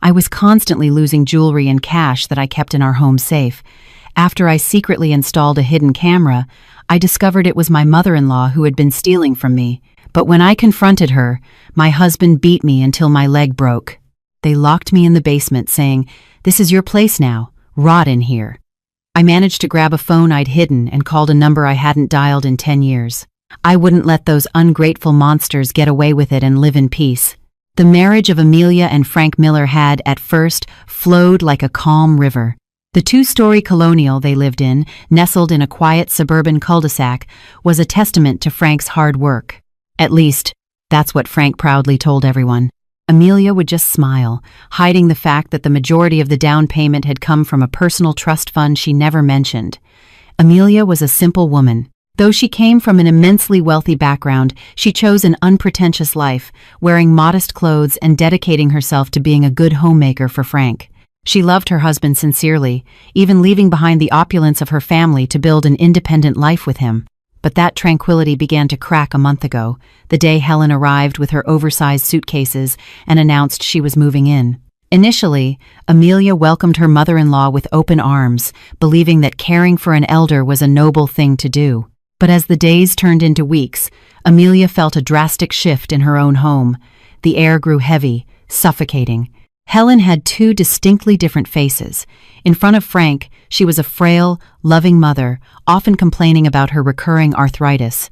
I was constantly losing jewelry and cash that I kept in our home safe. After I secretly installed a hidden camera, I discovered it was my mother-in-law who had been stealing from me. But when I confronted her, my husband beat me until my leg broke. They locked me in the basement, saying, "This is your place now. Rot in here." I managed to grab a phone I'd hidden and called a number I hadn't dialed in 10 years. I wouldn't let those ungrateful monsters get away with it and live in peace. The marriage of Amelia and Frank Miller had, at first, flowed like a calm river. The two-story colonial they lived in, nestled in a quiet suburban cul-de-sac, was a testament to Frank's hard work. At least, that's what Frank proudly told everyone. Amelia would just smile, hiding the fact that the majority of the down payment had come from a personal trust fund she never mentioned. Amelia was a simple woman. Though she came from an immensely wealthy background, she chose an unpretentious life, wearing modest clothes and dedicating herself to being a good homemaker for Frank. She loved her husband sincerely, even leaving behind the opulence of her family to build an independent life with him. But that tranquility began to crack a month ago, the day Helen arrived with her oversized suitcases and announced she was moving in. Initially, Amelia welcomed her mother-in-law with open arms, believing that caring for an elder was a noble thing to do. But as the days turned into weeks, Amelia felt a drastic shift in her own home. The air grew heavy, suffocating. Helen had two distinctly different faces. In front of Frank, she was a frail, loving mother, often complaining about her recurring arthritis.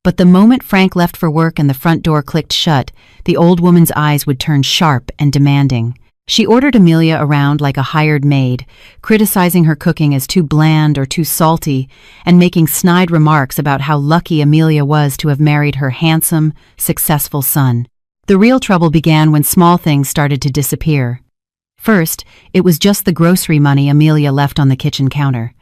But the moment Frank left for work and the front door clicked shut, the old woman's eyes would turn sharp and demanding. She ordered Amelia around like a hired maid, criticizing her cooking as too bland or too salty, and making snide remarks about how lucky Amelia was to have married her handsome, successful son. The real trouble began when small things started to disappear. First, it was just the grocery money Amelia left on the kitchen counter.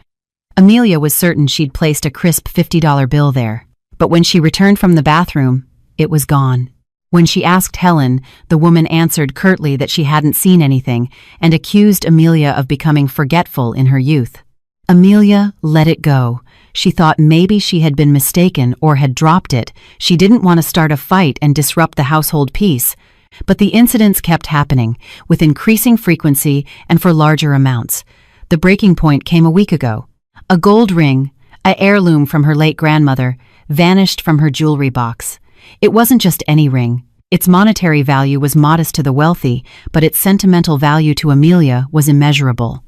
Amelia was certain she'd placed a crisp $50 bill there, but when she returned from the bathroom, it was gone. When she asked Helen, the woman answered curtly that she hadn't seen anything and accused Amelia of becoming forgetful in her youth. Amelia let it go. She thought maybe she had been mistaken or had dropped it. She didn't want to start a fight and disrupt the household peace. But the incidents kept happening, with increasing frequency and for larger amounts. The breaking point came a week ago. A gold ring, an heirloom from her late grandmother, vanished from her jewelry box. It wasn't just any ring. Its monetary value was modest to the wealthy, but its sentimental value to Amelia was immeasurable.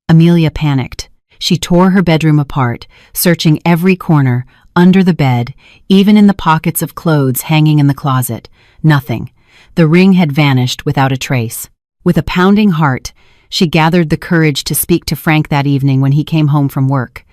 Amelia panicked. She tore her bedroom apart, searching every corner, under the bed, even in the pockets of clothes hanging in the closet. Nothing. The ring had vanished without a trace. With a pounding heart, she gathered the courage to speak to Frank that evening when he came home from work.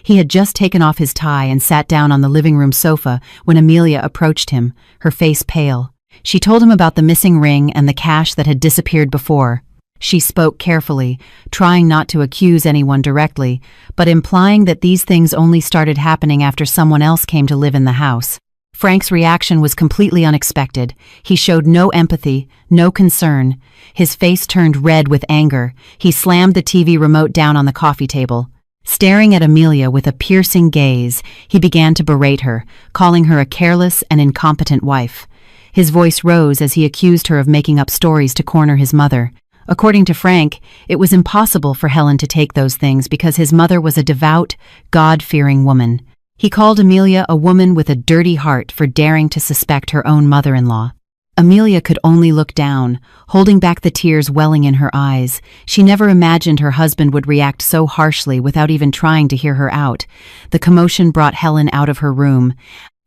He had just taken off his tie and sat down on the living room sofa when Amelia approached him, her face pale. She told him about the missing ring and the cash that had disappeared before. She spoke carefully, trying not to accuse anyone directly, but implying that these things only started happening after someone else came to live in the house. Frank's reaction was completely unexpected. He showed no empathy, no concern. His face turned red with anger. He slammed the TV remote down on the coffee table. Staring at Amelia with a piercing gaze, he began to berate her, calling her a careless and incompetent wife. His voice rose as he accused her of making up stories to corner his mother. According to Frank, it was impossible for Helen to take those things because his mother was a devout, God-fearing woman. He called Amelia a woman with a dirty heart for daring to suspect her own mother-in-law. Amelia could only look down, holding back the tears welling in her eyes. She never imagined her husband would react so harshly without even trying to hear her out. The commotion brought Helen out of her room.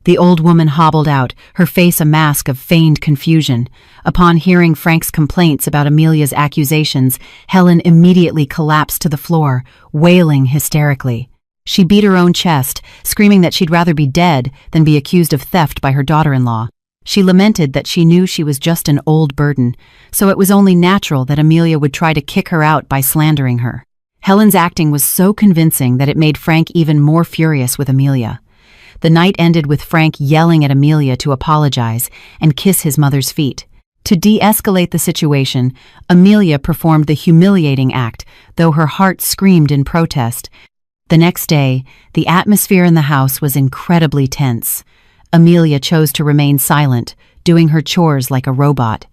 The old woman hobbled out, her face a mask of feigned confusion. Upon hearing Frank's complaints about Amelia's accusations, Helen immediately collapsed to the floor, wailing hysterically. She beat her own chest, screaming that she'd rather be dead than be accused of theft by her daughter-in-law. She lamented that she knew she was just an old burden, so it was only natural that Amelia would try to kick her out by slandering her. Helen's acting was so convincing that it made Frank even more furious with Amelia. The night ended with Frank yelling at Amelia to apologize and kiss his mother's feet. To de-escalate the situation, Amelia performed the humiliating act, though her heart screamed in protest. The next day, the atmosphere in the house was incredibly tense. Amelia chose to remain silent, doing her chores like a robot.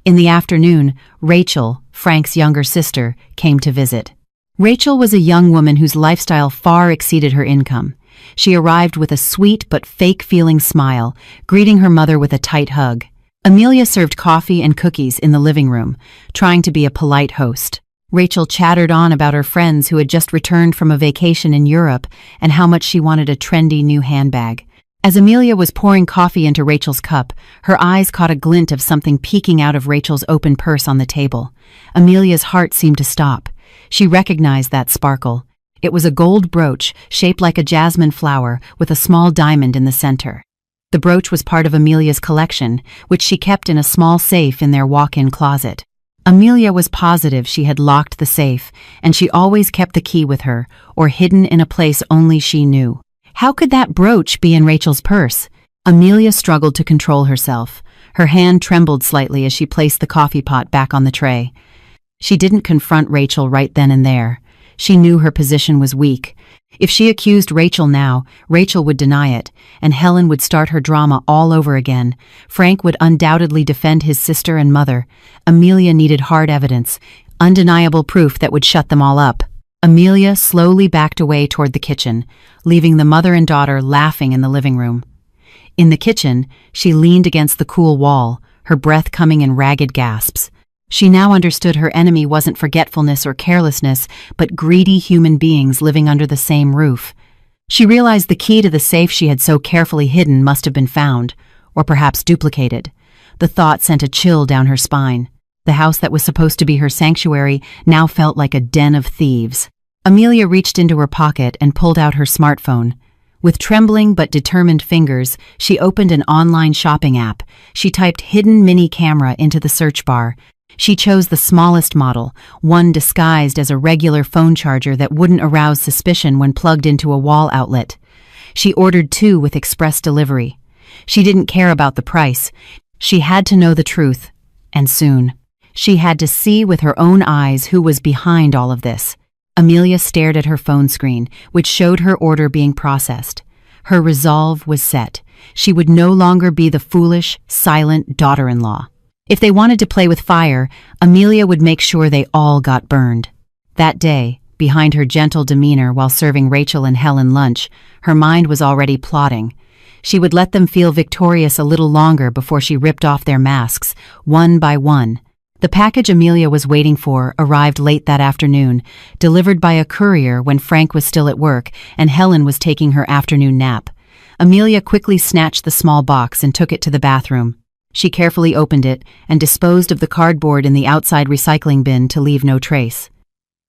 In the afternoon, Rachel, Frank's younger sister, came to visit. Rachel was a young woman whose lifestyle far exceeded her income. She arrived with a sweet but fake-feeling smile, greeting her mother with a tight hug. Amelia served coffee and cookies in the living room, trying to be a polite host. Rachel chattered on about her friends who had just returned from a vacation in Europe and how much she wanted a trendy new handbag. As Amelia was pouring coffee into Rachel's cup, her eyes caught a glint of something peeking out of Rachel's open purse on the table. Amelia's heart seemed to stop. She recognized that sparkle. It was a gold brooch shaped like a jasmine flower with a small diamond in the center. The brooch was part of Amelia's collection, which she kept in a small safe in their walk-in closet. Amelia was positive she had locked the safe, and she always kept the key with her, or hidden in a place only she knew. How could that brooch be in Rachel's purse? Amelia struggled to control herself. Her hand trembled slightly as she placed the coffee pot back on the tray. She didn't confront Rachel right then and there. She knew her position was weak. If she accused Rachel now, Rachel would deny it, and Helen would start her drama all over again. Frank would undoubtedly defend his sister and mother. Amelia needed hard evidence, undeniable proof that would shut them all up. Amelia slowly backed away toward the kitchen, leaving the mother and daughter laughing in the living room. In the kitchen, she leaned against the cool wall, her breath coming in ragged gasps. She now understood her enemy wasn't forgetfulness or carelessness, but greedy human beings living under the same roof. She realized the key to the safe she had so carefully hidden must have been found, or perhaps duplicated. The thought sent a chill down her spine. The house that was supposed to be her sanctuary now felt like a den of thieves. Amelia reached into her pocket and pulled out her smartphone. With trembling but determined fingers, she opened an online shopping app. She typed hidden mini camera into the search bar. She chose the smallest model, one disguised as a regular phone charger that wouldn't arouse suspicion when plugged into a wall outlet. She ordered 2 with express delivery. She didn't care about the price. She had to know the truth, and soon. She had to see with her own eyes who was behind all of this. Amelia stared at her phone screen, which showed her order being processed. Her resolve was set. She would no longer be the foolish, silent daughter-in-law. If they wanted to play with fire, Amelia would make sure they all got burned. That day, behind her gentle demeanor while serving Rachel and Helen lunch, her mind was already plotting. She would let them feel victorious a little longer before she ripped off their masks, one by one. The package Amelia was waiting for arrived late that afternoon, delivered by a courier when Frank was still at work and Helen was taking her afternoon nap. Amelia quickly snatched the small box and took it to the bathroom. She carefully opened it and disposed of the cardboard in the outside recycling bin to leave no trace.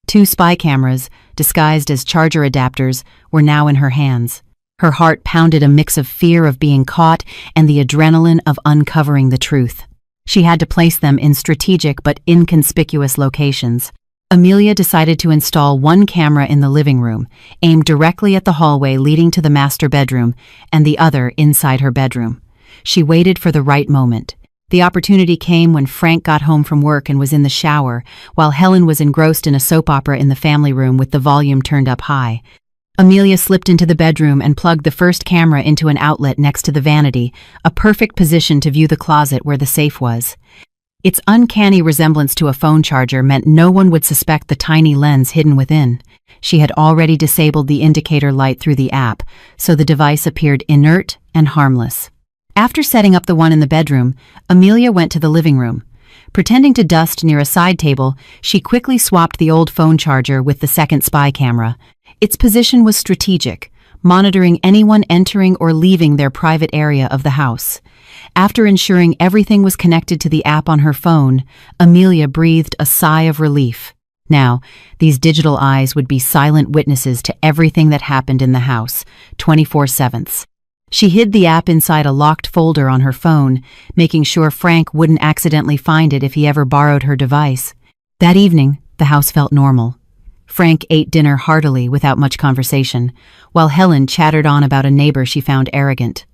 2 spy cameras, disguised as charger adapters, were now in her hands. Her heart pounded a mix of fear of being caught and the adrenaline of uncovering the truth. She had to place them in strategic but inconspicuous locations. Amelia decided to install one camera in the living room, aimed directly at the hallway leading to the master bedroom, and the other inside her bedroom. She waited for the right moment. The opportunity came when Frank got home from work and was in the shower, while Helen was engrossed in a soap opera in the family room with the volume turned up high. Amelia slipped into the bedroom and plugged the first camera into an outlet next to the vanity, a perfect position to view the closet where the safe was. Its uncanny resemblance to a phone charger meant no one would suspect the tiny lens hidden within. She had already disabled the indicator light through the app, so the device appeared inert and harmless. After setting up the one in the bedroom, Amelia went to the living room. Pretending to dust near a side table, she quickly swapped the old phone charger with the second spy camera. Its position was strategic, monitoring anyone entering or leaving their private area of the house. After ensuring everything was connected to the app on her phone, Amelia breathed a sigh of relief. Now, these digital eyes would be silent witnesses to everything that happened in the house, 24/7. She hid the app inside a locked folder on her phone, making sure Frank wouldn't accidentally find it if he ever borrowed her device. That evening, the house felt normal. Frank ate dinner heartily without much conversation, while Helen chattered on about a neighbor she found arrogant.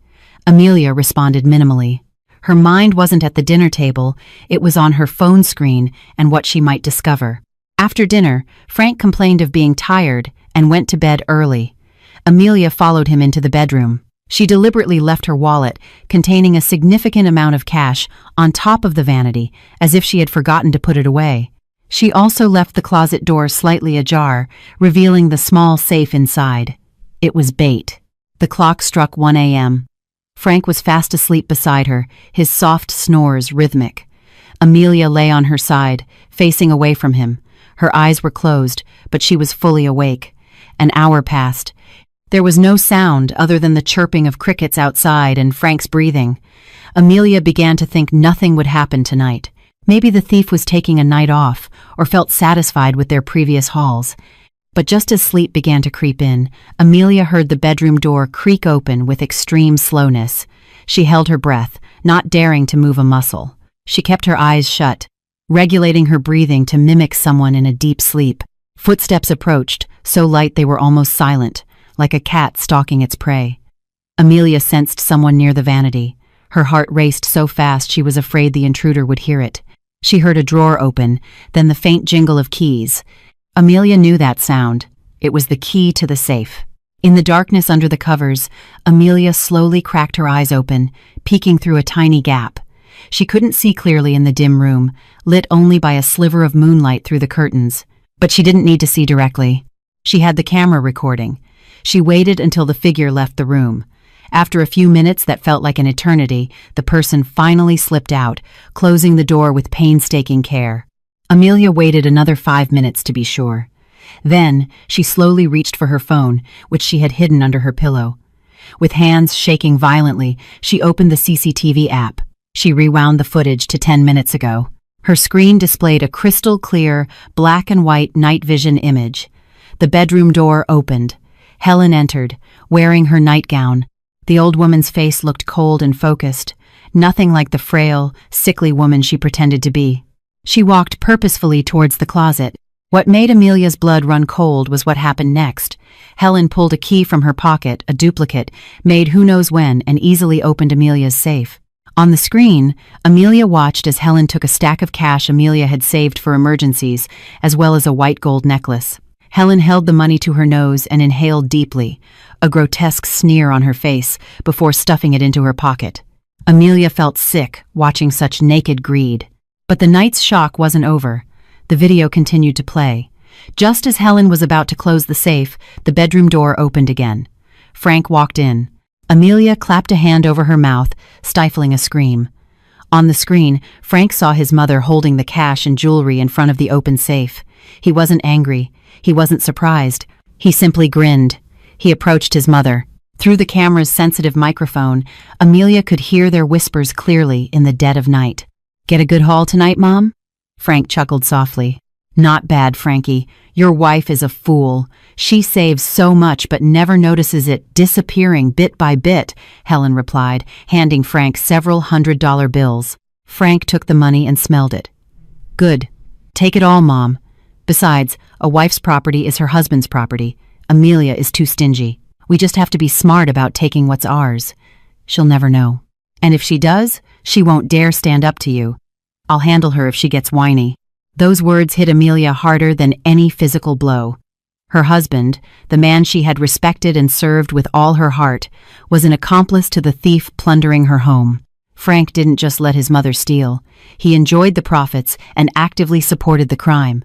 Amelia responded minimally. Her mind wasn't at the dinner table, it was on her phone screen and what she might discover. After dinner, Frank complained of being tired and went to bed early. Amelia followed him into the bedroom. She deliberately left her wallet, containing a significant amount of cash, on top of the vanity, as if she had forgotten to put it away. She also left the closet door slightly ajar, revealing the small safe inside. It was bait. The clock struck 1 a.m. Frank was fast asleep beside her, his soft snores rhythmic. Amelia lay on her side, facing away from him. Her eyes were closed, but she was fully awake. An hour passed. There was no sound other than the chirping of crickets outside and Frank's breathing. Amelia began to think nothing would happen tonight. Maybe the thief was taking a night off, or felt satisfied with their previous hauls. But just as sleep began to creep in, Amelia heard the bedroom door creak open with extreme slowness. She held her breath, not daring to move a muscle. She kept her eyes shut, regulating her breathing to mimic someone in a deep sleep. Footsteps approached, so light they were almost silent, like a cat stalking its prey. Amelia sensed someone near the vanity. Her heart raced so fast she was afraid the intruder would hear it. She heard a drawer open, then the faint jingle of keys. Amelia knew that sound. It was the key to the safe. In the darkness under the covers, Amelia slowly cracked her eyes open, peeking through a tiny gap. She couldn't see clearly in the dim room, lit only by a sliver of moonlight through the curtains. But she didn't need to see directly. She had the camera recording. She waited until the figure left the room. After a few minutes that felt like an eternity, the person finally slipped out, closing the door with painstaking care. Amelia waited another 5 minutes to be sure. Then, she slowly reached for her phone, which she had hidden under her pillow. With hands shaking violently, she opened the CCTV app. She rewound the footage to 10 minutes ago. Her screen displayed a crystal-clear, black and white night vision image. The bedroom door opened. Helen entered, wearing her nightgown. The old woman's face looked cold and focused, nothing like the frail, sickly woman she pretended to be. She walked purposefully towards the closet. What made Amelia's blood run cold was what happened next. Helen pulled a key from her pocket, a duplicate, made who knows when, and easily opened Amelia's safe. On the screen, Amelia watched as Helen took a stack of cash Amelia had saved for emergencies, as well as a white gold necklace. Helen held the money to her nose and inhaled deeply, a grotesque sneer on her face, before stuffing it into her pocket. Amelia felt sick watching such naked greed. But the night's shock wasn't over. The video continued to play. Just as Helen was about to close the safe, the bedroom door opened again. Frank walked in. Amelia clapped a hand over her mouth, stifling a scream. On the screen, Frank saw his mother holding the cash and jewelry in front of the open safe. He wasn't angry. He wasn't surprised. He simply grinned. He approached his mother. Through the camera's sensitive microphone, Amelia could hear their whispers clearly in the dead of night. "Get a good haul tonight, Mom?" Frank chuckled softly. "Not bad, Frankie. Your wife is a fool. She saves so much but never notices it disappearing bit by bit," Helen replied, handing Frank several $100 bills. Frank took the money and smelled it. "Good. Take it all, Mom. Besides, a wife's property is her husband's property. Amelia is too stingy. We just have to be smart about taking what's ours. She'll never know. And if she does, she won't dare stand up to you. I'll handle her if she gets whiny." Those words hit Amelia harder than any physical blow. Her husband, the man she had respected and served with all her heart, was an accomplice to the thief plundering her home. Frank didn't just let his mother steal. He enjoyed the profits and actively supported the crime.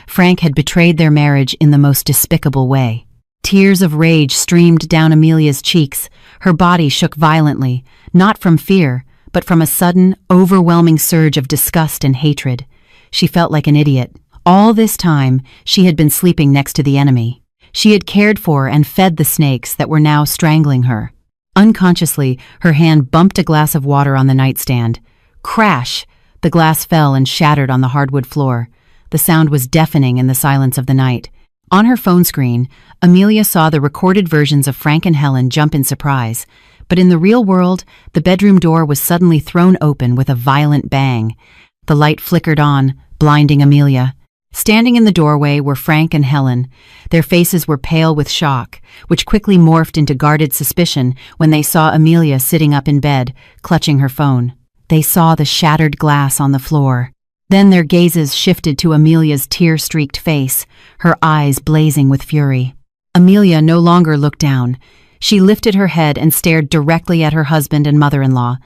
Frank had betrayed their marriage in the most despicable way. Tears of rage streamed down Amelia's cheeks. Her body shook violently, not from fear, but from a sudden, overwhelming surge of disgust and hatred. She felt like an idiot. All this time, she had been sleeping next to the enemy. She had cared for and fed the snakes that were now strangling her. Unconsciously, her hand bumped a glass of water on the nightstand. Crash! The glass fell and shattered on the hardwood floor. The sound was deafening in the silence of the night. On her phone screen, Amelia saw the recorded versions of Frank and Helen jump in surprise. But in the real world, the bedroom door was suddenly thrown open with a violent bang. The light flickered on, blinding Amelia. Standing in the doorway were Frank and Helen. Their faces were pale with shock, which quickly morphed into guarded suspicion when they saw Amelia sitting up in bed, clutching her phone. They saw the shattered glass on the floor. Then their gazes shifted to Amelia's tear-streaked face, her eyes blazing with fury. Amelia no longer looked down. She lifted her head and stared directly at her husband and mother-in-law.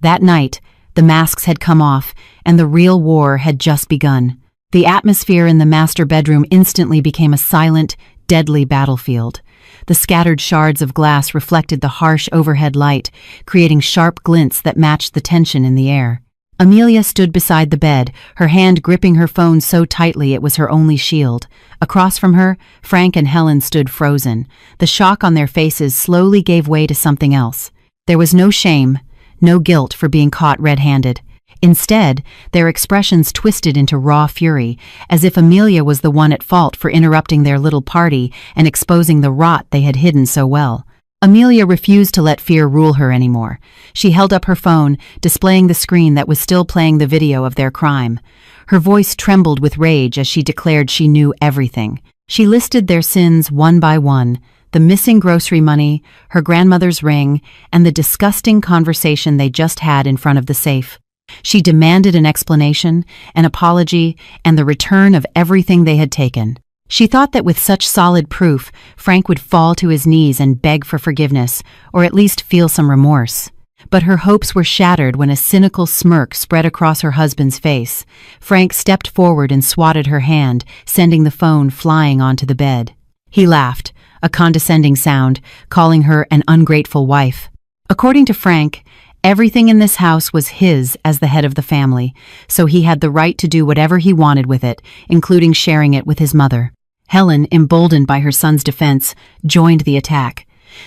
That night, the masks had come off, and the real war had just begun. The atmosphere in the master bedroom instantly became a silent, deadly battlefield. The scattered shards of glass reflected the harsh overhead light, creating sharp glints that matched the tension in the air. Amelia stood beside the bed, her hand gripping her phone so tightly it was her only shield. Across from her, Frank and Helen stood frozen. The shock on their faces slowly gave way to something else. There was no shame, no guilt for being caught red-handed. Instead, their expressions twisted into raw fury, as if Amelia was the one at fault for interrupting their little party and exposing the rot they had hidden so well. Amelia refused to let fear rule her anymore. She held up her phone, displaying the screen that was still playing the video of their crime. Her voice trembled with rage as she declared she knew everything. She listed their sins one by one: the missing grocery money, her grandmother's ring, and the disgusting conversation they just had in front of the safe. She demanded an explanation, an apology, and the return of everything they had taken. She thought that with such solid proof, Frank would fall to his knees and beg for forgiveness, or at least feel some remorse. But her hopes were shattered when a cynical smirk spread across her husband's face. Frank stepped forward and swatted her hand, sending the phone flying onto the bed. He laughed, a condescending sound, calling her an ungrateful wife. According to Frank, everything in this house was his as the head of the family, so he had the right to do whatever he wanted with it, including sharing it with his mother. Helen, emboldened by her son's defense, joined the attack.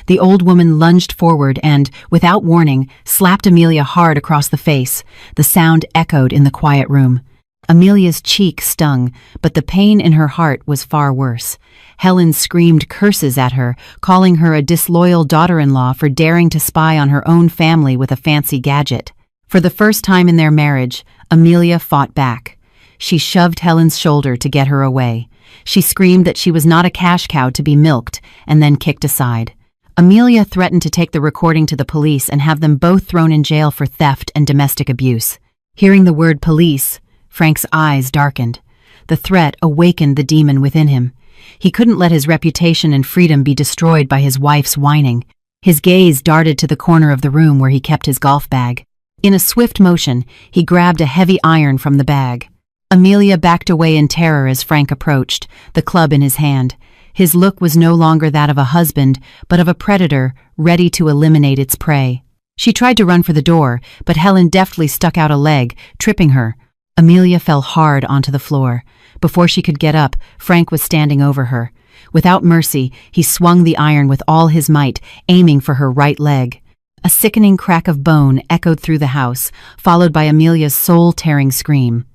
The old woman lunged forward and, without warning, slapped Amelia hard across the face. The sound echoed in the quiet room. Amelia's cheek stung, but the pain in her heart was far worse. Helen screamed curses at her, calling her a disloyal daughter-in-law for daring to spy on her own family with a fancy gadget. For the first time in their marriage, Amelia fought back. She shoved Helen's shoulder to get her away. She screamed that she was not a cash cow to be milked, and then kicked aside. Amelia threatened to take the recording to the police and have them both thrown in jail for theft and domestic abuse. Hearing the word police, Frank's eyes darkened. The threat awakened the demon within him. He couldn't let his reputation and freedom be destroyed by his wife's whining. His gaze darted to the corner of the room where he kept his golf bag. In a swift motion, he grabbed a heavy iron from the bag. Amelia backed away in terror as Frank approached, the club in his hand. His look was no longer that of a husband, but of a predator, ready to eliminate its prey. She tried to run for the door, but Helen deftly stuck out a leg, tripping her. Amelia fell hard onto the floor. Before she could get up, Frank was standing over her. Without mercy, he swung the iron with all his might, aiming for her right leg. A sickening crack of bone echoed through the house, followed by Amelia's soul-tearing scream.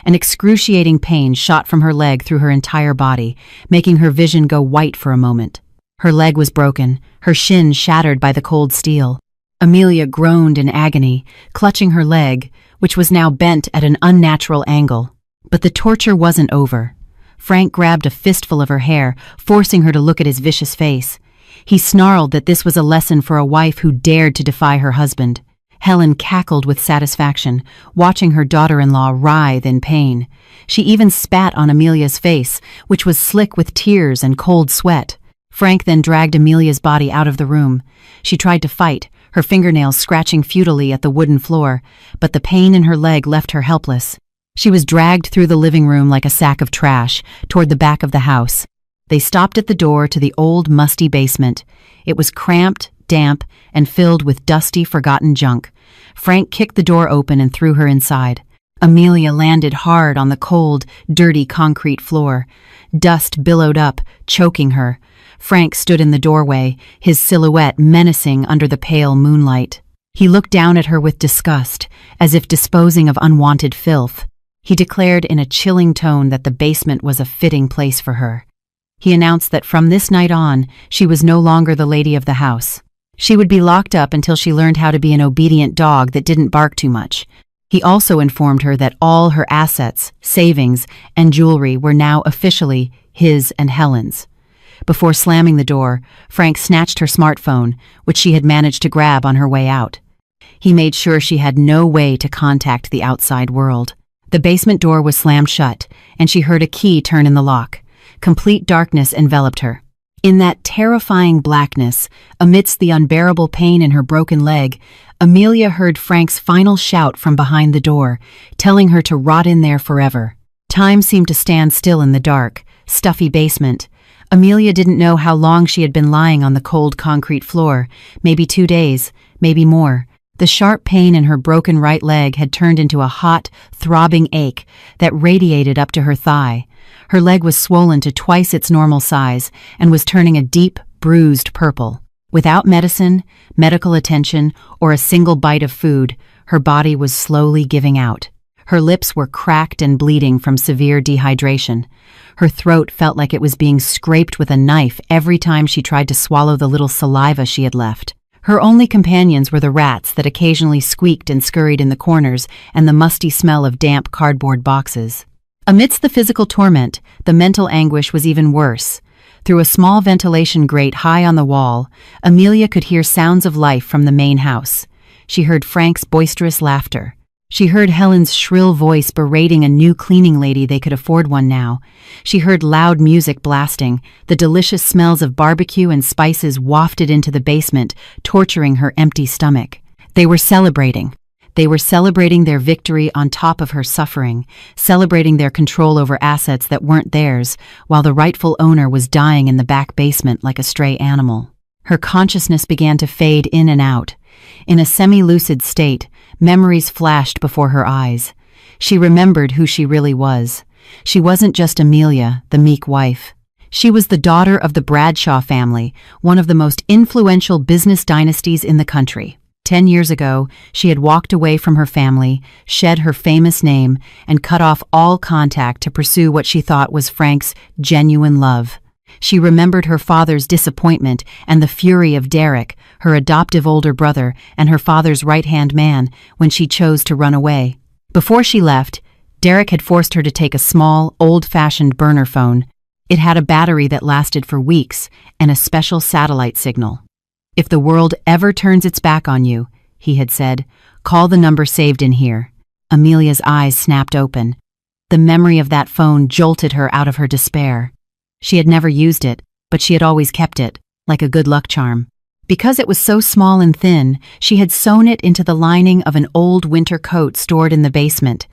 An excruciating pain shot from her leg through her entire body, making her vision go white for a moment. Her leg was broken, her shin shattered by the cold steel. Amelia groaned in agony, clutching her leg, which was now bent at an unnatural angle. But the torture wasn't over. Frank grabbed a fistful of her hair, forcing her to look at his vicious face. He snarled that this was a lesson for a wife who dared to defy her husband. Helen cackled with satisfaction, watching her daughter-in-law writhe in pain. She even spat on Amelia's face, which was slick with tears and cold sweat. Frank then dragged Amelia's body out of the room. She tried to fight, her fingernails scratching futilely at the wooden floor, but the pain in her leg left her helpless. She was dragged through the living room like a sack of trash, toward the back of the house. They stopped at the door to the old, musty basement. It was cramped, damp, and filled with dusty, forgotten junk. Frank kicked the door open and threw her inside. Amelia landed hard on the cold, dirty concrete floor. Dust billowed up, choking her. Frank stood in the doorway, his silhouette menacing under the pale moonlight. He looked down at her with disgust, as if disposing of unwanted filth. He declared in a chilling tone that the basement was a fitting place for her. He announced that from this night on, she was no longer the lady of the house. She would be locked up until she learned how to be an obedient dog that didn't bark too much. He also informed her that all her assets, savings, and jewelry were now officially his and Helen's. Before slamming the door, Frank snatched her smartphone, which she had managed to grab on her way out. He made sure she had no way to contact the outside world. The basement door was slammed shut, and she heard a key turn in the lock. Complete darkness enveloped her. In that terrifying blackness, amidst the unbearable pain in her broken leg, Amelia heard Frank's final shout from behind the door, telling her to rot in there forever. Time seemed to stand still in the dark, stuffy basement. Amelia didn't know how long she had been lying on the cold concrete floor, maybe 2 days, maybe more. The sharp pain in her broken right leg had turned into a hot, throbbing ache that radiated up to her thigh. Her leg was swollen to twice its normal size and was turning a deep, bruised purple. Without medicine, medical attention, or a single bite of food, her body was slowly giving out. Her lips were cracked and bleeding from severe dehydration. Her throat felt like it was being scraped with a knife every time she tried to swallow the little saliva she had left. Her only companions were the rats that occasionally squeaked and scurried in the corners and the musty smell of damp cardboard boxes. Amidst the physical torment, the mental anguish was even worse. Through a small ventilation grate high on the wall, Amelia could hear sounds of life from the main house. She heard Frank's boisterous laughter. She heard Helen's shrill voice berating a new cleaning lady they could afford one now. She heard loud music blasting, the delicious smells of barbecue and spices wafted into the basement, torturing her empty stomach. They were celebrating. They were celebrating their victory on top of her suffering, celebrating their control over assets that weren't theirs, while the rightful owner was dying in the back basement like a stray animal. Her consciousness began to fade in and out. In a semi-lucid state, memories flashed before her eyes. She remembered who she really was. She wasn't just Amelia, the meek wife. She was the daughter of the Bradshaw family, one of the most influential business dynasties in the country. 10 years ago, she had walked away from her family, shed her famous name, and cut off all contact to pursue what she thought was Frank's genuine love. She remembered her father's disappointment and the fury of Derek, her adoptive older brother and her father's right-hand man, when she chose to run away. Before she left, Derek had forced her to take a small, old-fashioned burner phone. It had a battery that lasted for weeks and a special satellite signal. "If the world ever turns its back on you," he had said, "call the number saved in here." Amelia's eyes snapped open. The memory of that phone jolted her out of her despair. She had never used it, but she had always kept it, like a good luck charm. Because it was so small and thin, she had sewn it into the lining of an old winter coat stored in the basement.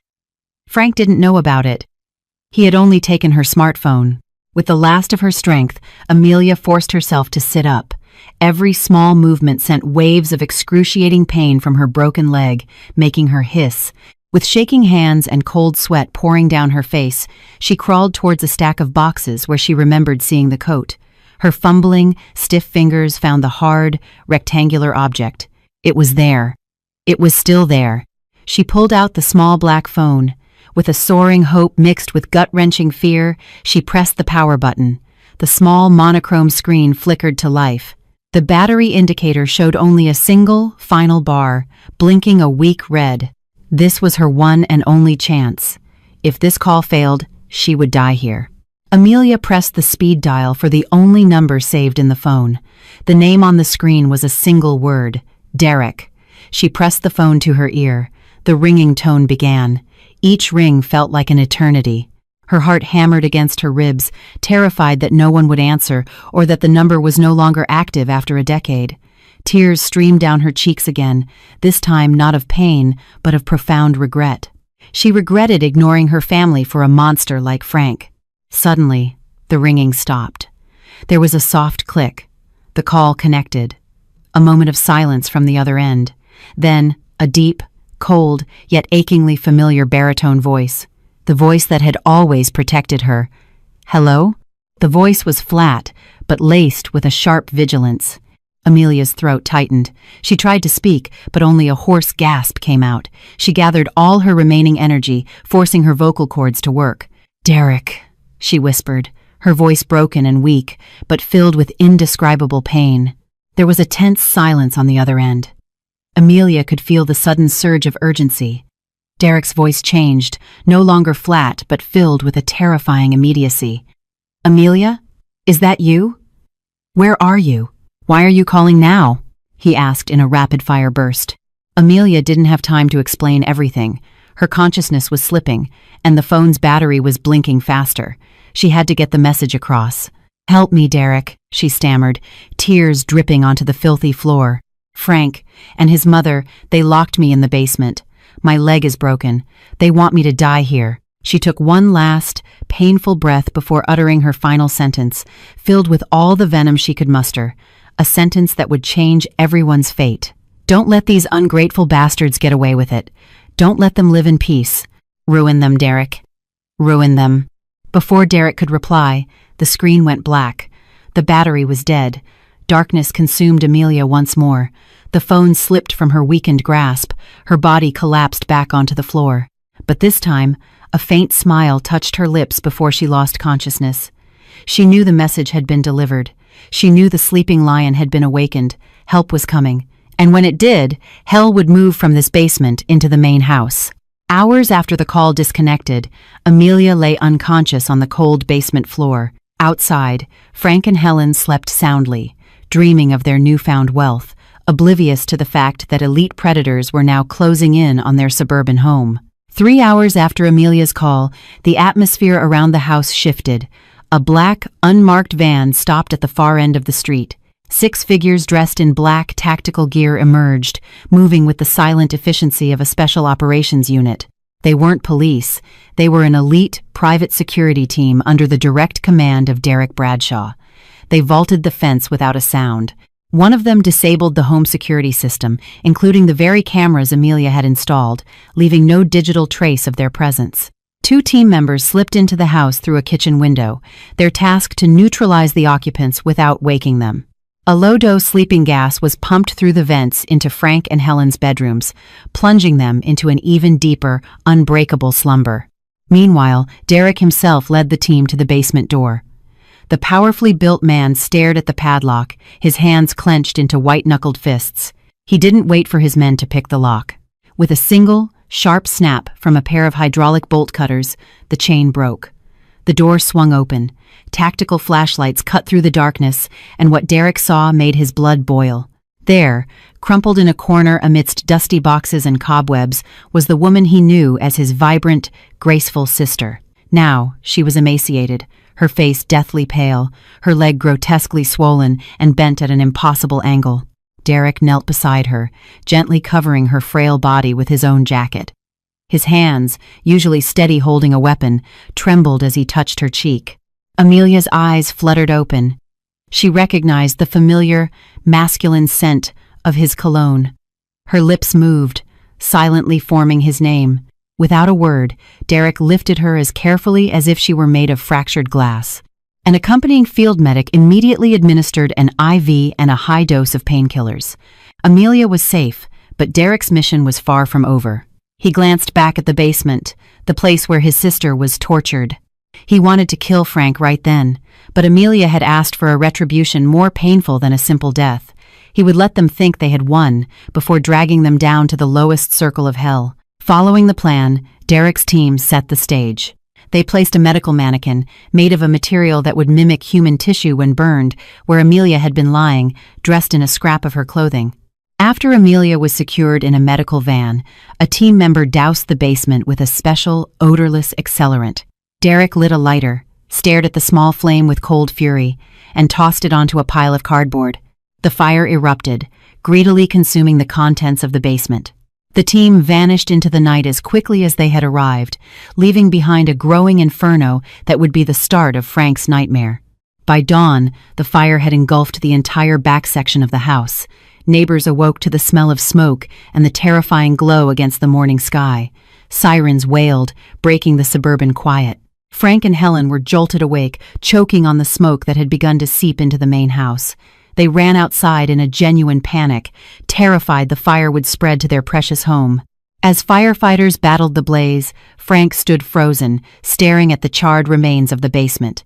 Frank didn't know about it. He had only taken her smartphone. With the last of her strength, Amelia forced herself to sit up. Every small movement sent waves of excruciating pain from her broken leg, making her hiss. With shaking hands and cold sweat pouring down her face, she crawled towards a stack of boxes where she remembered seeing the coat. Her fumbling, stiff fingers found the hard, rectangular object. It was there. It was still there. She pulled out the small black phone. With a soaring hope mixed with gut-wrenching fear, she pressed the power button. The small monochrome screen flickered to life. The battery indicator showed only a single, final bar, blinking a weak red. This was her one and only chance. If this call failed, she would die here. Amelia pressed the speed dial for the only number saved in the phone. The name on the screen was a single word, Derek. She pressed the phone to her ear. The ringing tone began. Each ring felt like an eternity. Her heart hammered against her ribs, terrified that no one would answer or that the number was no longer active after a decade. Tears streamed down her cheeks again, this time not of pain, but of profound regret. She regretted ignoring her family for a monster like Frank. Suddenly, the ringing stopped. There was a soft click. The call connected. A moment of silence from the other end. Then, a deep, cold, yet achingly familiar baritone voice. The voice that had always protected her. "Hello?" The voice was flat, but laced with a sharp vigilance. Amelia's throat tightened. She tried to speak, but only a hoarse gasp came out. She gathered all her remaining energy, forcing her vocal cords to work. "Derek," she whispered, her voice broken and weak, but filled with indescribable pain. There was a tense silence on the other end. Amelia could feel the sudden surge of urgency. Derek's voice changed, no longer flat, but filled with a terrifying immediacy. "Amelia? Is that you? Where are you? Why are you calling now?" he asked in a rapid-fire burst. Amelia didn't have time to explain everything. Her consciousness was slipping, and the phone's battery was blinking faster. She had to get the message across. "Help me, Derek," she stammered, tears dripping onto the filthy floor. "Frank and his mother, they locked me in the basement. My leg is broken. They want me to die here." She took one last, painful breath before uttering her final sentence, filled with all the venom she could muster, a sentence that would change everyone's fate. "Don't let these ungrateful bastards get away with it. Don't let them live in peace. Ruin them, Derek. Ruin them." Before Derek could reply, the screen went black. The battery was dead. Darkness consumed Amelia once more. The phone slipped from her weakened grasp. Her body collapsed back onto the floor. But this time, a faint smile touched her lips before she lost consciousness. She knew the message had been delivered. She knew the sleeping lion had been awakened. Help was coming. And when it did, hell would move from this basement into the main house. Hours after the call disconnected, Amelia lay unconscious on the cold basement floor. Outside, Frank and Helen slept soundly, dreaming of their newfound wealth, oblivious to the fact that elite predators were now closing in on their suburban home. 3 hours after Amelia's call, the atmosphere around the house shifted. A black, unmarked van stopped at the far end of the street. 6 figures dressed in black tactical gear emerged, moving with the silent efficiency of a special operations unit. They weren't police. They were an elite, private security team under the direct command of Derek Bradshaw. They vaulted the fence without a sound. One of them disabled the home security system, including the very cameras Amelia had installed, leaving no digital trace of their presence. 2 team members slipped into the house through a kitchen window, their task to neutralize the occupants without waking them. A low-dose sleeping gas was pumped through the vents into Frank and Helen's bedrooms, plunging them into an even deeper, unbreakable slumber. Meanwhile, Derek himself led the team to the basement door. The powerfully built man stared at the padlock, his hands clenched into white-knuckled fists. He didn't wait for his men to pick the lock. With a single, sharp snap from a pair of hydraulic bolt cutters, the chain broke. The door swung open. Tactical flashlights cut through the darkness, and what Derek saw made his blood boil. There, crumpled in a corner amidst dusty boxes and cobwebs, was the woman he knew as his vibrant, graceful sister. Now, she was emaciated, her face deathly pale, her leg grotesquely swollen and bent at an impossible angle. Derek knelt beside her, gently covering her frail body with his own jacket. His hands, usually steady holding a weapon, trembled as he touched her cheek. Amelia's eyes fluttered open. She recognized the familiar, masculine scent of his cologne. Her lips moved, silently forming his name. Without a word, Derek lifted her as carefully as if she were made of fractured glass. An accompanying field medic immediately administered an IV and a high dose of painkillers. Amelia was safe, but Derek's mission was far from over. He glanced back at the basement, the place where his sister was tortured. He wanted to kill Frank right then, but Amelia had asked for a retribution more painful than a simple death. He would let them think they had won, before dragging them down to the lowest circle of hell. Following the plan, Derek's team set the stage. They placed a medical mannequin, made of a material that would mimic human tissue when burned, where Amelia had been lying, dressed in a scrap of her clothing. After Amelia was secured in a medical van, a team member doused the basement with a special, odorless accelerant. Derek lit a lighter, stared at the small flame with cold fury, and tossed it onto a pile of cardboard. The fire erupted, greedily consuming the contents of the basement. The team vanished into the night as quickly as they had arrived, leaving behind a growing inferno that would be the start of Frank's nightmare. By dawn, the fire had engulfed the entire back section of the house. Neighbors awoke to the smell of smoke and the terrifying glow against the morning sky. Sirens wailed, breaking the suburban quiet. Frank and Helen were jolted awake, choking on the smoke that had begun to seep into the main house. They ran outside in a genuine panic, terrified the fire would spread to their precious home. As firefighters battled the blaze, Frank stood frozen, staring at the charred remains of the basement.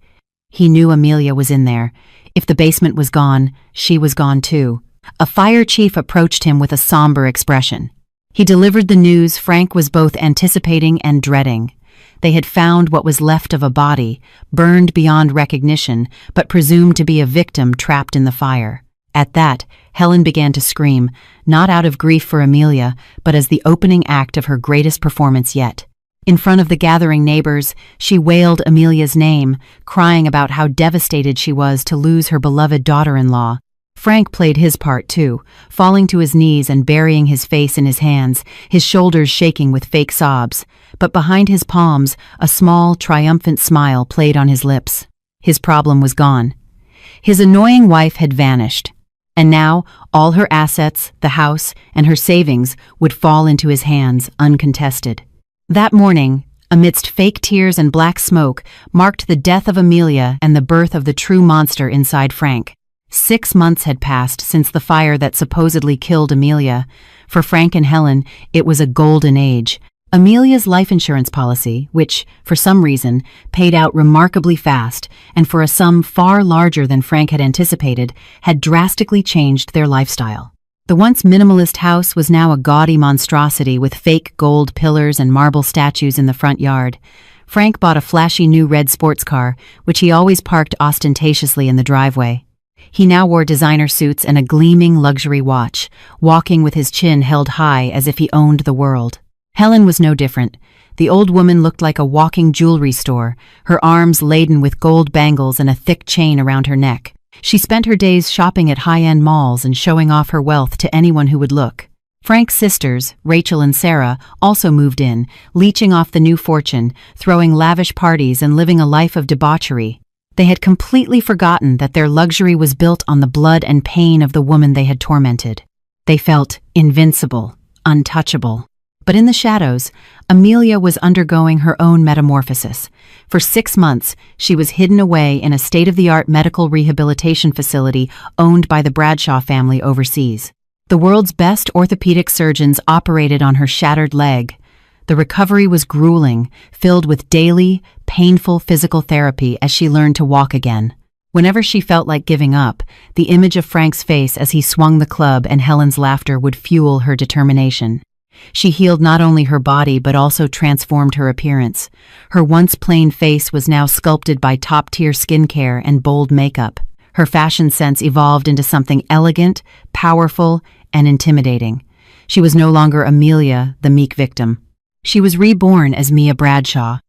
He knew Amelia was in there. If the basement was gone, she was gone too. A fire chief approached him with a somber expression. He delivered the news Frank was both anticipating and dreading. They had found what was left of a body, burned beyond recognition, but presumed to be a victim trapped in the fire. At that, Helen began to scream, not out of grief for Amelia, but as the opening act of her greatest performance yet. In front of the gathering neighbors, she wailed Amelia's name, crying about how devastated she was to lose her beloved daughter-in-law. Frank played his part too, falling to his knees and burying his face in his hands, his shoulders shaking with fake sobs. But behind his palms, a small, triumphant smile played on his lips. His problem was gone. His annoying wife had vanished. And now, all her assets, the house, and her savings would fall into his hands, uncontested. That morning, amidst fake tears and black smoke, marked the death of Amelia and the birth of the true monster inside Frank. 6 months had passed since the fire that supposedly killed Amelia. For Frank and Helen, it was a golden age. Amelia's life insurance policy, which, for some reason, paid out remarkably fast, and for a sum far larger than Frank had anticipated, had drastically changed their lifestyle. The once minimalist house was now a gaudy monstrosity with fake gold pillars and marble statues in the front yard. Frank bought a flashy new red sports car, which he always parked ostentatiously in the driveway. He now wore designer suits and a gleaming luxury watch, walking with his chin held high as if he owned the world. Helen was no different. The old woman looked like a walking jewelry store, her arms laden with gold bangles and a thick chain around her neck. She spent her days shopping at high-end malls and showing off her wealth to anyone who would look. Frank's sisters, Rachel and Sarah, also moved in, leeching off the new fortune, throwing lavish parties and living a life of debauchery. They had completely forgotten that their luxury was built on the blood and pain of the woman they had tormented. They felt invincible, untouchable. But in the shadows, Amelia was undergoing her own metamorphosis. For 6 months, she was hidden away in a state-of-the-art medical rehabilitation facility owned by the Bradshaw family overseas. The world's best orthopedic surgeons operated on her shattered leg. The recovery was grueling, filled with daily, painful physical therapy as she learned to walk again. Whenever she felt like giving up, the image of Frank's face as he swung the club and Helen's laughter would fuel her determination. She healed not only her body but also transformed her appearance. Her once plain face was now sculpted by top-tier skincare and bold makeup. Her fashion sense evolved into something elegant, powerful, and intimidating. She was no longer Amelia, the meek victim. She was reborn as Mia Bradshaw,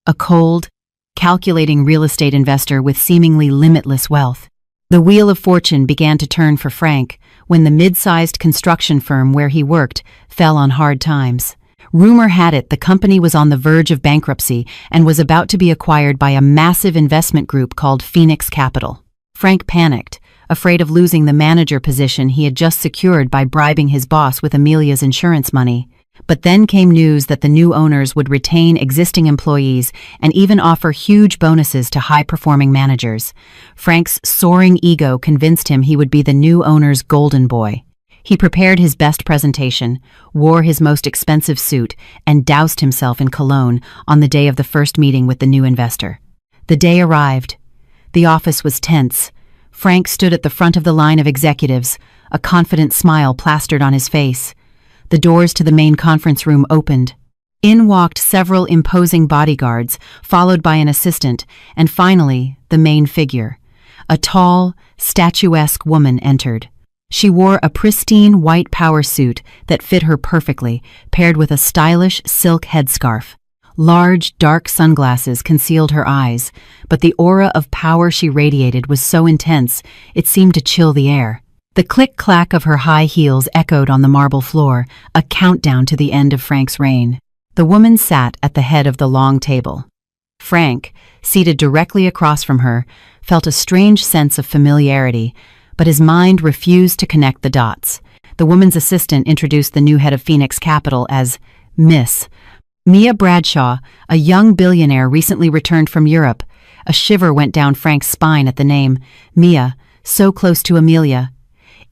a cold, calculating real estate investor with seemingly limitless wealth. The wheel of fortune began to turn for Frank when the mid-sized construction firm where he worked fell on hard times. Rumor had it the company was on the verge of bankruptcy and was about to be acquired by a massive investment group called Phoenix Capital. Frank panicked, afraid of losing the manager position he had just secured by bribing his boss with Amelia's insurance money. But then came news that the new owners would retain existing employees and even offer huge bonuses to high-performing managers. Frank's soaring ego convinced him he would be the new owner's golden boy. He prepared his best presentation, wore his most expensive suit, and doused himself in cologne on the day of the first meeting with the new investor. The day arrived. The office was tense. Frank stood at the front of the line of executives, a confident smile plastered on his face. The doors to the main conference room opened. In walked several imposing bodyguards, followed by an assistant, and finally, the main figure. A tall, statuesque woman entered. She wore a pristine white power suit that fit her perfectly, paired with a stylish silk headscarf. Large, dark sunglasses concealed her eyes, but the aura of power she radiated was so intense it seemed to chill the air. The click-clack of her high heels echoed on the marble floor, a countdown to the end of Frank's reign. The woman sat at the head of the long table. Frank, seated directly across from her, felt a strange sense of familiarity, but his mind refused to connect the dots. The woman's assistant introduced the new head of Phoenix Capital as Miss Mia Bradshaw, a young billionaire recently returned from Europe. A shiver went down Frank's spine at the name. Mia, so close to Amelia.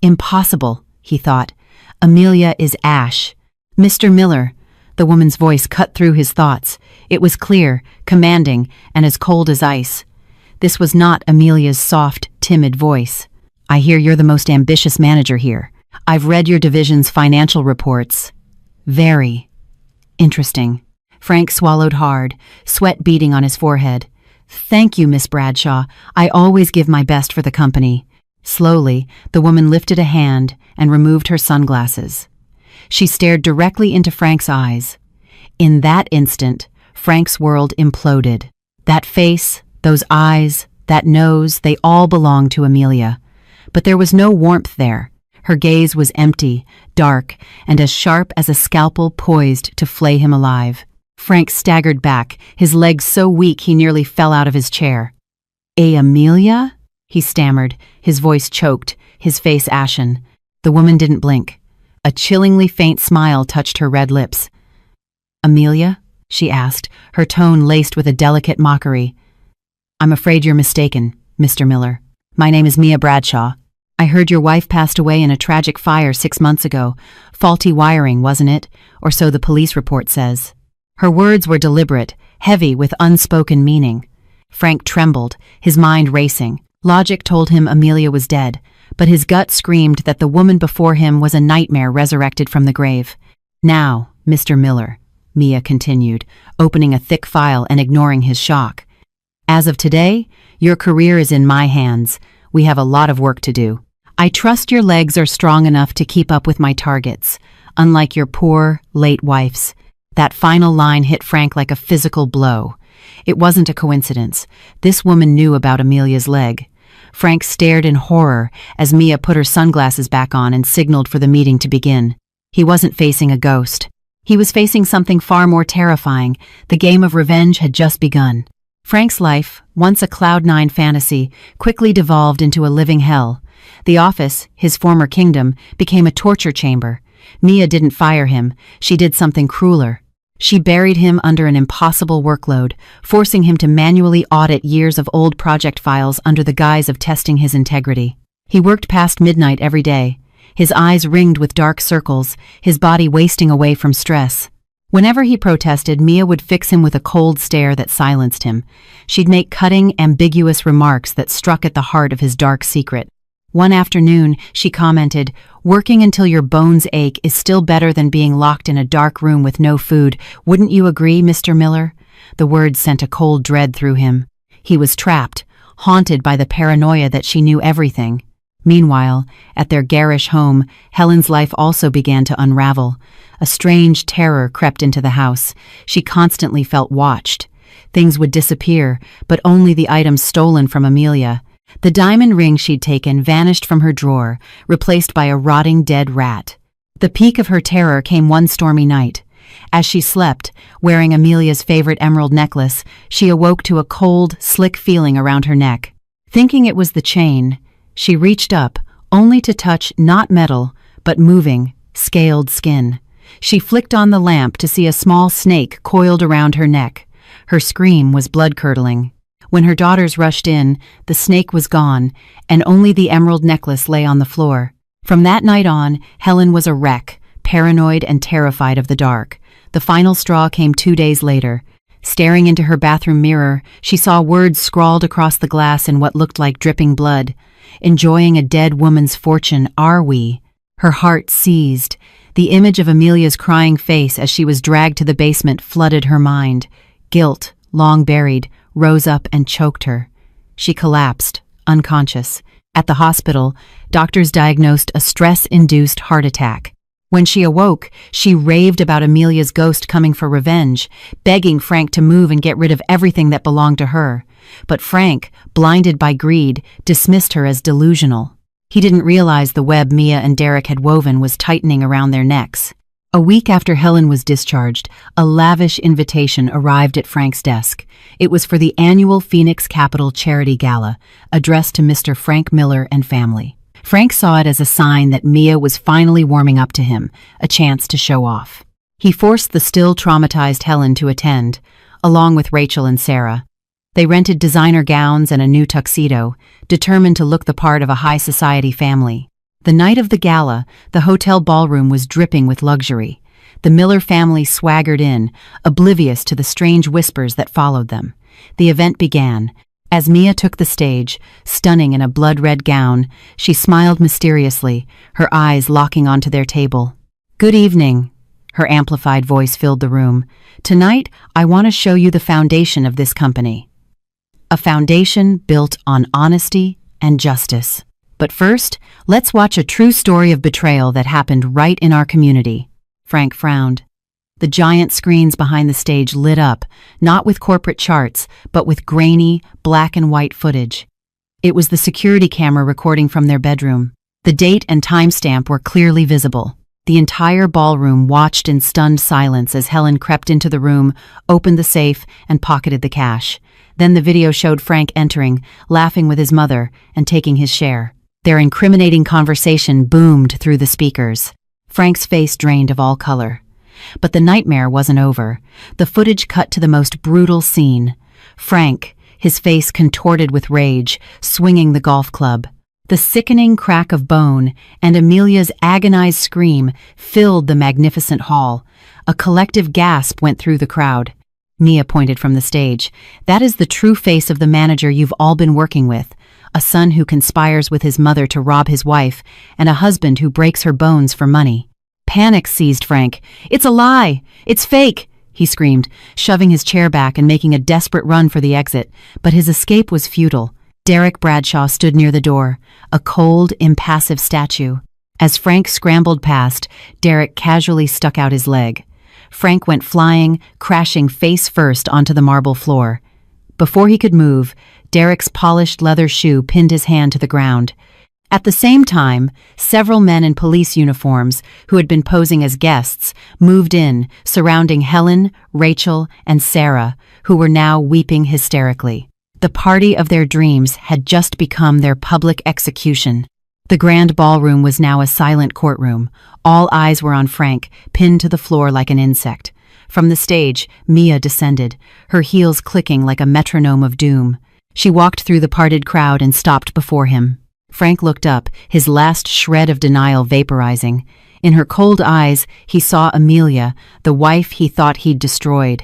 Impossible, he thought. Amelia is Ash. Mr. Miller. The woman's voice cut through his thoughts. It was clear, commanding, and as cold as ice. This was not Amelia's soft, timid voice. I hear you're the most ambitious manager here. I've read your division's financial reports. Very interesting. Frank swallowed hard, sweat beading on his forehead. Thank you, Miss Bradshaw. I always give my best for the company. Slowly, the woman lifted a hand and removed her sunglasses. She stared directly into Frank's eyes. In that instant, Frank's world imploded. That face, those eyes, that nose, they all belonged to Amelia. But there was no warmth there. Her gaze was empty, dark, and as sharp as a scalpel poised to flay him alive. Frank staggered back, his legs so weak he nearly fell out of his chair. Amelia? He stammered, his voice choked, his face ashen. The woman didn't blink. A chillingly faint smile touched her red lips. Amelia? She asked, her tone laced with a delicate mockery. I'm afraid you're mistaken, Mr. Miller. My name is Mia Bradshaw. I heard your wife passed away in a tragic fire 6 months ago. Faulty wiring, wasn't it? Or so the police report says. Her words were deliberate, heavy with unspoken meaning. Frank trembled, his mind racing. Logic told him Amelia was dead, but his gut screamed that the woman before him was a nightmare resurrected from the grave. Now, Mr. Miller, Mia continued, opening a thick file and ignoring his shock. As of today, your career is in my hands. We have a lot of work to do. I trust your legs are strong enough to keep up with my targets, unlike your poor, late wife's. That final line hit Frank like a physical blow. It wasn't a coincidence. This woman knew about Amelia's leg. Frank stared in horror as Mia put her sunglasses back on and signaled for the meeting to begin. He wasn't facing a ghost. He was facing something far more terrifying. The game of revenge had just begun. Frank's life, once a Cloud9 fantasy, quickly devolved into a living hell. The office, his former kingdom, became a torture chamber. Mia didn't fire him. She did something crueler. She buried him under an impossible workload, forcing him to manually audit years of old project files under the guise of testing his integrity. He worked past midnight every day, his eyes ringed with dark circles, his body wasting away from stress. Whenever he protested, Mia would fix him with a cold stare that silenced him. She'd make cutting, ambiguous remarks that struck at the heart of his dark secret. One afternoon, she commented, "Working until your bones ache is still better than being locked in a dark room with no food. Wouldn't you agree, Mr. Miller?" The words sent a cold dread through him. He was trapped, haunted by the paranoia that she knew everything. Meanwhile, at their garish home, Helen's life also began to unravel. A strange terror crept into the house. She constantly felt watched. Things would disappear, but only the items stolen from Amelia. The diamond ring she'd taken vanished from her drawer, replaced by a rotting dead rat. The peak of her terror came one stormy night. As she slept, wearing Amelia's favorite emerald necklace, she awoke to a cold, slick feeling around her neck. Thinking it was the chain, she reached up, only to touch not metal, but moving, scaled skin. She flicked on the lamp to see a small snake coiled around her neck. Her scream was blood-curdling. When her daughters rushed in, the snake was gone, and only the emerald necklace lay on the floor. From that night on, Helen was a wreck, paranoid and terrified of the dark. The final straw came 2 days later. Staring into her bathroom mirror, she saw words scrawled across the glass in what looked like dripping blood. "Enjoying a dead woman's fortune, are we?" Her heart seized. The image of Amelia's crying face as she was dragged to the basement flooded her mind. Guilt, long buried, rose up and choked her. She collapsed, unconscious. At the hospital, doctors diagnosed a stress-induced heart attack. When she awoke, she raved about Amelia's ghost coming for revenge, begging Frank to move and get rid of everything that belonged to her. But Frank, blinded by greed, dismissed her as delusional. He didn't realize the web Mia and Derek had woven was tightening around their necks. A week after Helen was discharged, a lavish invitation arrived at Frank's desk. It was for the annual Phoenix Capital Charity Gala, addressed to Mr. Frank Miller and family. Frank saw it as a sign that Mia was finally warming up to him, a chance to show off. He forced the still traumatized Helen to attend, along with Rachel and Sarah. They rented designer gowns and a new tuxedo, determined to look the part of a high society family. The night of the gala, the hotel ballroom was dripping with luxury. The Miller family swaggered in, oblivious to the strange whispers that followed them. The event began. As Mia took the stage, stunning in a blood-red gown, she smiled mysteriously, her eyes locking onto their table. "Good evening." Her amplified voice filled the room. "Tonight, I want to show you the foundation of this company. A foundation built on honesty and justice. But first, let's watch a true story of betrayal that happened right in our community." Frank frowned. The giant screens behind the stage lit up, not with corporate charts, but with grainy, black and white footage. It was the security camera recording from their bedroom. The date and timestamp were clearly visible. The entire ballroom watched in stunned silence as Helen crept into the room, opened the safe, and pocketed the cash. Then the video showed Frank entering, laughing with his mother, and taking his share. Their incriminating conversation boomed through the speakers. Frank's face drained of all color. But the nightmare wasn't over. The footage cut to the most brutal scene. Frank, his face contorted with rage, swinging the golf club. The sickening crack of bone and Amelia's agonized scream filled the magnificent hall. A collective gasp went through the crowd. Mia pointed from the stage. "That is the true face of the manager you've all been working with. A son who conspires with his mother to rob his wife, and a husband who breaks her bones for money." Panic seized Frank. "It's a lie! It's fake!" he screamed, shoving his chair back and making a desperate run for the exit. But his escape was futile. Derek Bradshaw stood near the door, a cold, impassive statue. As Frank scrambled past, Derek casually stuck out his leg. Frank went flying, crashing face first onto the marble floor. Before he could move, Derek's polished leather shoe pinned his hand to the ground. At the same time, several men in police uniforms, who had been posing as guests, moved in, surrounding Helen, Rachel, and Sarah, who were now weeping hysterically. The party of their dreams had just become their public execution. The grand ballroom was now a silent courtroom. All eyes were on Frank, pinned to the floor like an insect. From the stage, Mia descended, her heels clicking like a metronome of doom. She walked through the parted crowd and stopped before him. Frank looked up, his last shred of denial vaporizing. In her cold eyes, he saw Amelia, the wife he thought he'd destroyed.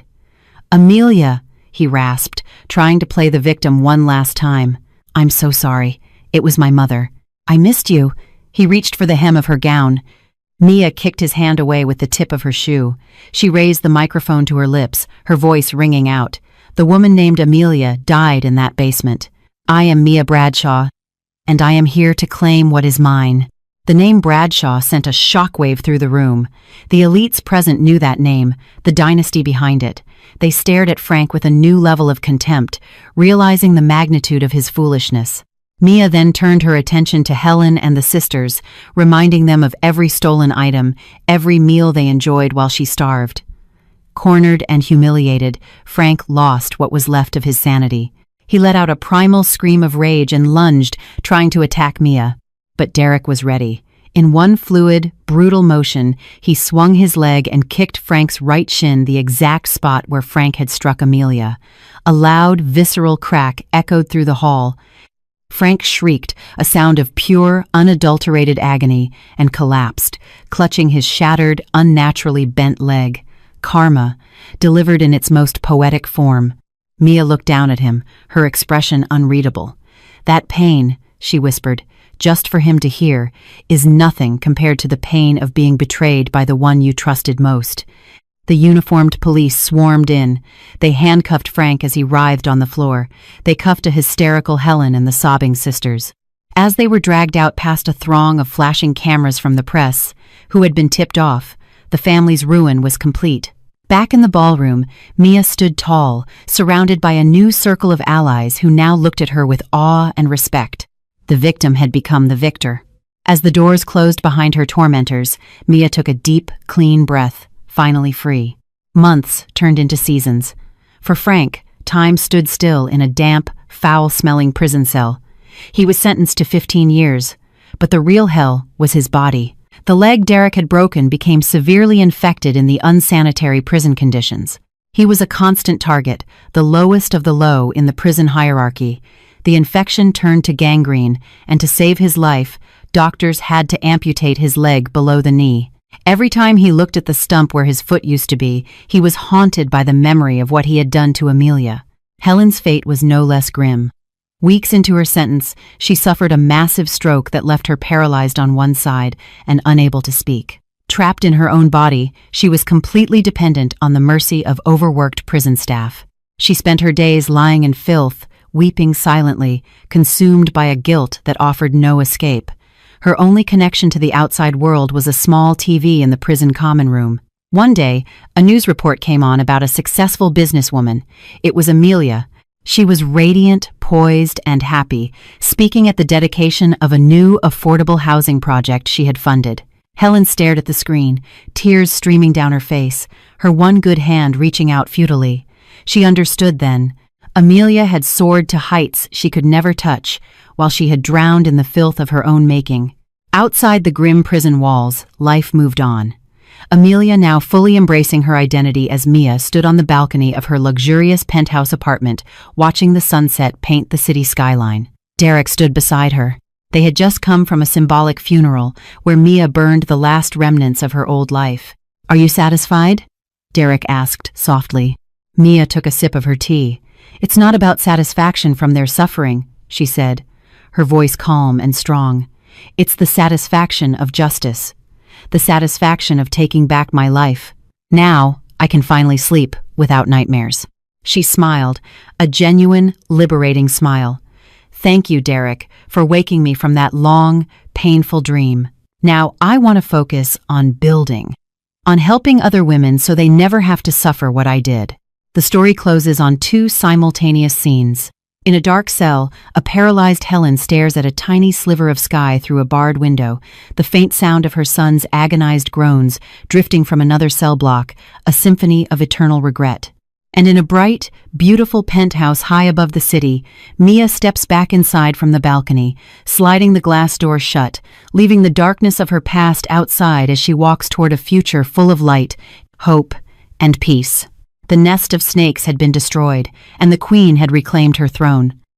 "Amelia," he rasped, trying to play the victim one last time. "I'm so sorry. It was my mother. I missed you." He reached for the hem of her gown. Mia kicked his hand away with the tip of her shoe. She raised the microphone to her lips, her voice ringing out. "The woman named Amelia died in that basement. I am Mia Bradshaw, and I am here to claim what is mine." The name Bradshaw sent a shockwave through the room. The elites present knew that name, the dynasty behind it. They stared at Frank with a new level of contempt, realizing the magnitude of his foolishness. Mia then turned her attention to Helen and the sisters, reminding them of every stolen item, every meal they enjoyed while she starved. Cornered and humiliated, Frank lost what was left of his sanity. He let out a primal scream of rage and lunged, trying to attack Mia. But Derek was ready. In one fluid, brutal motion, he swung his leg and kicked Frank's right shin, the exact spot where Frank had struck Amelia. A loud, visceral crack echoed through the hall. Frank shrieked, a sound of pure, unadulterated agony, and collapsed, clutching his shattered, unnaturally bent leg. Karma, delivered in its most poetic form. Mia looked down at him, her expression unreadable. "That pain," she whispered, "just for him to hear, is nothing compared to the pain of being betrayed by the one you trusted most." The uniformed police swarmed in. They handcuffed Frank as he writhed on the floor. They cuffed a hysterical Helen and the sobbing sisters. As they were dragged out past a throng of flashing cameras from the press, who had been tipped off, the family's ruin was complete. Back in the ballroom, Mia stood tall, surrounded by a new circle of allies who now looked at her with awe and respect. The victim had become the victor. As the doors closed behind her tormentors, Mia took a deep, clean breath, finally free. Months turned into seasons. For Frank, time stood still in a damp, foul-smelling prison cell. He was sentenced to 15 years, but the real hell was his body. The leg Derek had broken became severely infected in the unsanitary prison conditions. He was a constant target, the lowest of the low in the prison hierarchy. The infection turned to gangrene, and to save his life, doctors had to amputate his leg below the knee. Every time he looked at the stump where his foot used to be, he was haunted by the memory of what he had done to Amelia. Helen's fate was no less grim. Weeks into her sentence, she suffered a massive stroke that left her paralyzed on one side and unable to speak. Trapped in her own body, she was completely dependent on the mercy of overworked prison staff. She spent her days lying in filth, weeping silently, consumed by a guilt that offered no escape. Her only connection to the outside world was a small TV in the prison common room. One day, a news report came on about a successful businesswoman. It was Amelia. She was radiant, poised, and happy, speaking at the dedication of a new affordable housing project she had funded. Helen stared at the screen, tears streaming down her face, her one good hand reaching out futilely. She understood then. Amelia had soared to heights she could never touch, while she had drowned in the filth of her own making. Outside the grim prison walls, life moved on. Amelia, now fully embracing her identity as Mia, stood on the balcony of her luxurious penthouse apartment, watching the sunset paint the city skyline. Derek stood beside her. They had just come from a symbolic funeral, where Mia burned the last remnants of her old life. "Are you satisfied?" Derek asked softly. Mia took a sip of her tea. "It's not about satisfaction from their suffering," she said, her voice calm and strong. "It's the satisfaction of justice. The satisfaction of taking back my life. Now, I can finally sleep without nightmares." She smiled, a genuine, liberating smile. "Thank you, Derek, for waking me from that long, painful dream. Now I want to focus on building, on helping other women so they never have to suffer what I did." The story closes on two simultaneous scenes. In a dark cell, a paralyzed Helen stares at a tiny sliver of sky through a barred window, the faint sound of her son's agonized groans drifting from another cell block, a symphony of eternal regret. And in a bright, beautiful penthouse high above the city, Mia steps back inside from the balcony, sliding the glass door shut, leaving the darkness of her past outside as she walks toward a future full of light, hope, and peace. The nest of snakes had been destroyed, and the queen had reclaimed her throne.